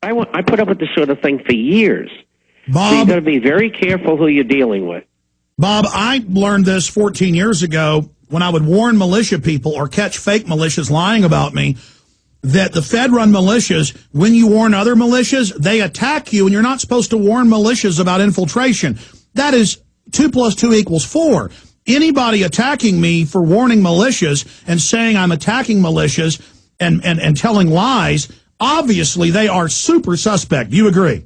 I put up with this sort of thing for years. Bob, so you've got to be very careful who you're dealing with. Bob, I learned this 14 years ago when I would warn militia people or catch fake militias lying about me that the Fed-run militias, when you warn other militias, they attack you, and you're not supposed to warn militias about infiltration. That is 2 + 2 = 4. Anybody attacking me for warning militias and saying I'm attacking militias and telling lies, obviously they are super suspect. Do you agree?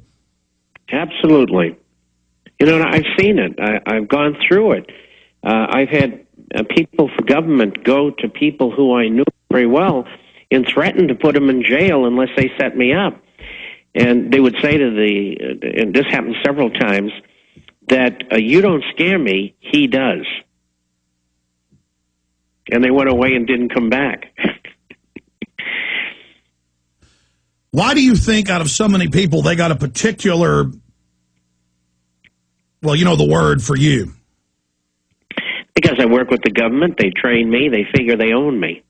Absolutely. You know, I've seen it. I've gone through it. I've had people for government go to people who I knew very well and threaten to put them in jail unless they set me up. And they would say to and this happened several times, that you don't scare me, he does. And they went away and didn't come back. Why do you think out of so many people they got a particular, well, you know the word for you? Because I work with the government, they train me, they figure they own me.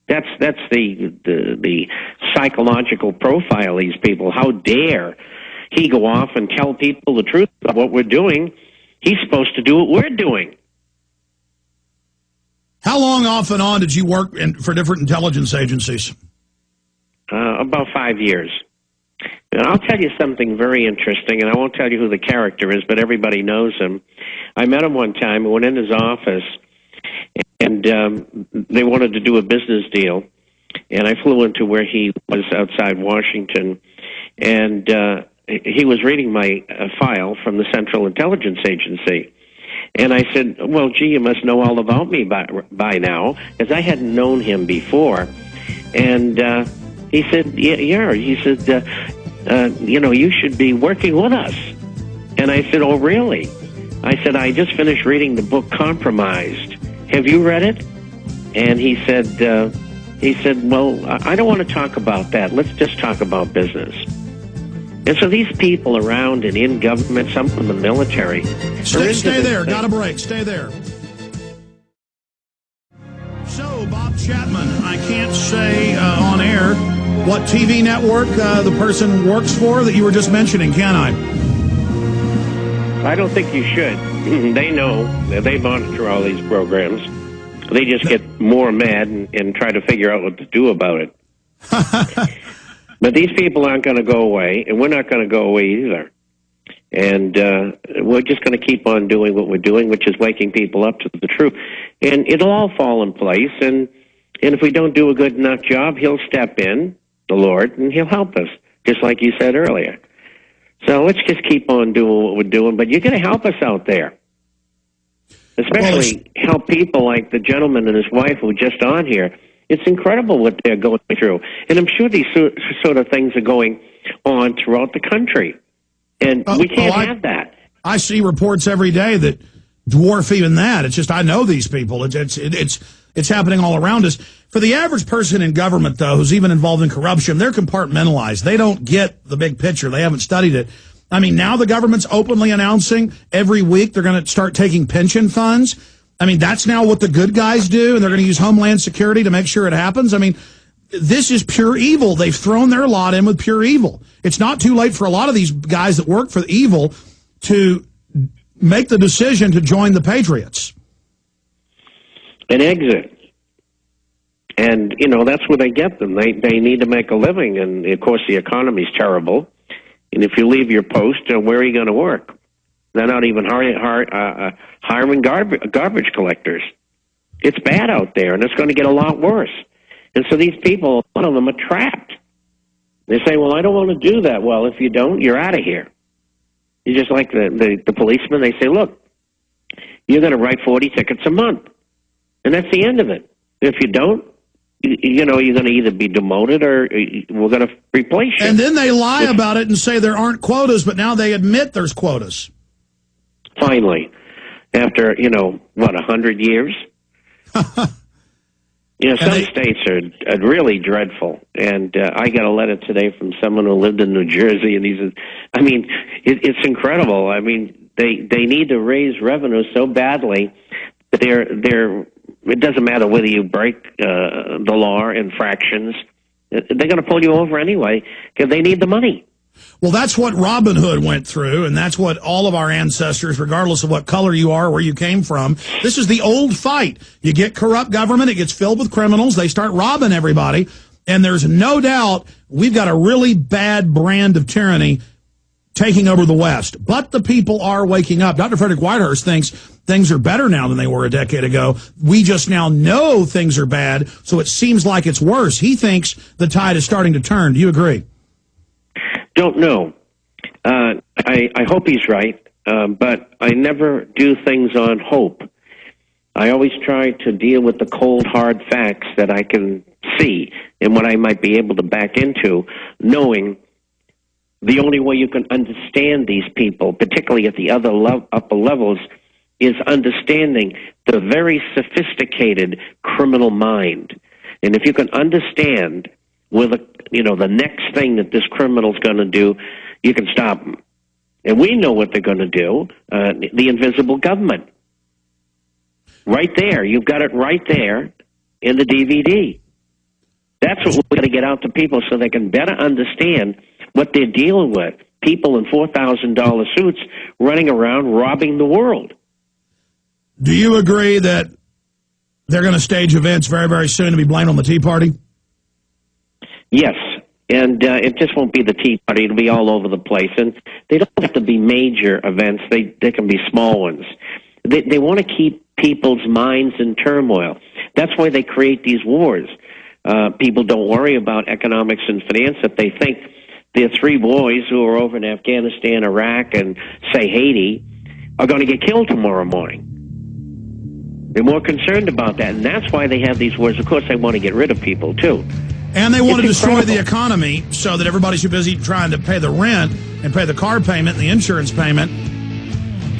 That's the psychological profile of these people. How dare he go off and tell people the truth about what we're doing? He's supposed to do what we're doing. How long off and on did you work for different intelligence agencies? About 5 years. And I'll tell you something very interesting, and I won't tell you who the character is, but everybody knows him. I met him one time, I went in his office, and they wanted to do a business deal, and I flew into where he was outside Washington, and he was reading my file from the Central Intelligence Agency. And I said, well, gee, you must know all about me by now, because I hadn't known him before. And he said, yeah. He said, you know, you should be working with us. And I said, oh, really? I said, I just finished reading the book Compromised. Have you read it? And he said, well, I don't want to talk about that. Let's just talk about business. And so these people around and in government, some from the military. Stay there. Got a break. Stay there. So, Bob Chapman, I can't say on air what TV network the person works for that you were just mentioning, can I? I don't think you should. They know. They monitor all these programs. They just get more mad and try to figure out what to do about it. But these people aren't going to go away, and we're not going to go away either. And we're just going to keep on doing what we're doing, which is waking people up to the truth. And it'll all fall in place. And if we don't do a good enough job, he'll step in, the Lord, and he'll help us, just like you said earlier. So let's just keep on doing what we're doing. But you're going to help us out there. Especially help people like the gentleman and his wife who were just on here. It's incredible what they're going through. And I'm sure these sort of things are going on throughout the country. And we can't have that. I see reports every day that dwarf even that. It's just, I know these people. It's happening all around us. For the average person in government, though, who's even involved in corruption, they're compartmentalized. They don't get the big picture. They haven't studied it. I mean, now the government's openly announcing every week they're going to start taking pension funds. I mean, that's now what the good guys do, and they're going to use Homeland Security to make sure it happens. I mean, this is pure evil. They've thrown their lot in with pure evil. It's not too late for a lot of these guys that work for the evil to make the decision to join the Patriots. An exit. And, you know, that's where they get them. They need to make a living, and, of course, the economy's terrible. And if you leave your post, where are you going to work? They're not even hiring garbage collectors. It's bad out there, and it's going to get a lot worse. And so these people, a lot of them are trapped. They say, well, I don't want to do that. Well, if you don't, you're out of here. You're just like the policeman. They say, look, you're going to write 40 tickets a month. And that's the end of it. If you don't, you know, you're going to either be demoted or we're going to replace you. And then they lie about it and say there aren't quotas, but now they admit there's quotas. Finally, after, 100 years? Some states are really dreadful. And I got a letter today from someone who lived in New Jersey, and he says, it's incredible. I mean, they need to raise revenue so badly that it doesn't matter whether you break the law infractions. They're going to pull you over anyway. because they need the money. Well, that's what Robin Hood went through, and that's what all of our ancestors, regardless of what color you are, where you came from, this is the old fight. You get corrupt government, it gets filled with criminals, they start robbing everybody, and there's no doubt we've got a really bad brand of tyranny taking over the West. But the people are waking up. Dr. Frederick Whitehurst thinks things are better now than they were a decade ago. We just now know things are bad, so it seems like it's worse. He thinks the tide is starting to turn. Do you agree? Don't know. I hope he's right, but I never do things on hope. I always try to deal with the cold, hard facts that I can see and what I might be able to back into, knowing the only way you can understand these people, particularly at the other upper levels, is understanding the very sophisticated criminal mind. And if you can understand where the next thing that this criminal's going to do, you can stop them. And we know what they're going to do, the invisible government. Right there. You've got it right there in the DVD. That's what we're going to get out to people so they can better understand what they're dealing with. People in $4,000 suits running around robbing the world. Do you agree that they're going to stage events very, very soon to be blamed on the Tea Party? Yes, and it just won't be the Tea Party. It'll be all over the place. And they don't have to be major events. They can be small ones. They want to keep people's minds in turmoil. That's why they create these wars. People don't worry about economics and finance if they think their three boys who are over in Afghanistan, Iraq, and, say, Haiti are going to get killed tomorrow morning. They're more concerned about that, and that's why they have these wars. Of course, they want to get rid of people, too. And they want to destroy the economy so that everybody's too busy trying to pay the rent and pay the car payment and the insurance payment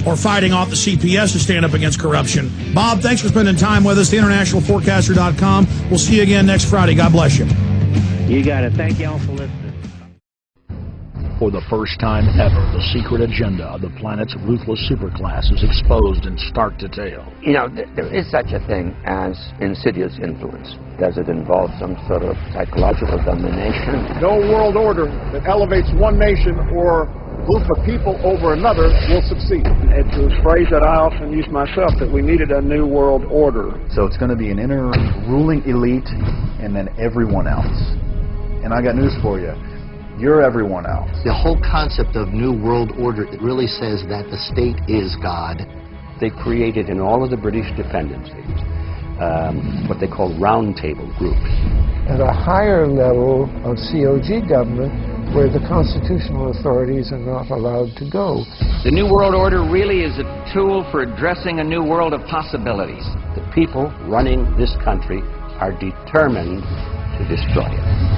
or fighting off the CPS to stand up against corruption. Bob, thanks for spending time with us, theinternationalforecaster.com. We'll see you again next Friday. God bless you. You got it. Thank you all for listening. For the first time ever, the secret agenda of the planet's ruthless superclass is exposed in stark detail. You know, there is such a thing as insidious influence. Does it involve some sort of psychological domination? No world order that elevates one nation or group of people over another will succeed. It's a phrase that I often use myself, that we needed a new world order. So it's going to be an inner ruling elite and then everyone else. And I got news for you. You're everyone else. The whole concept of New World Order, it really says that the state is God. They created in all of the British dependencies what they call roundtable groups. At a higher level of COG government, where the constitutional authorities are not allowed to go. The New World Order really is a tool for addressing a new world of possibilities. The people running this country are determined to destroy it.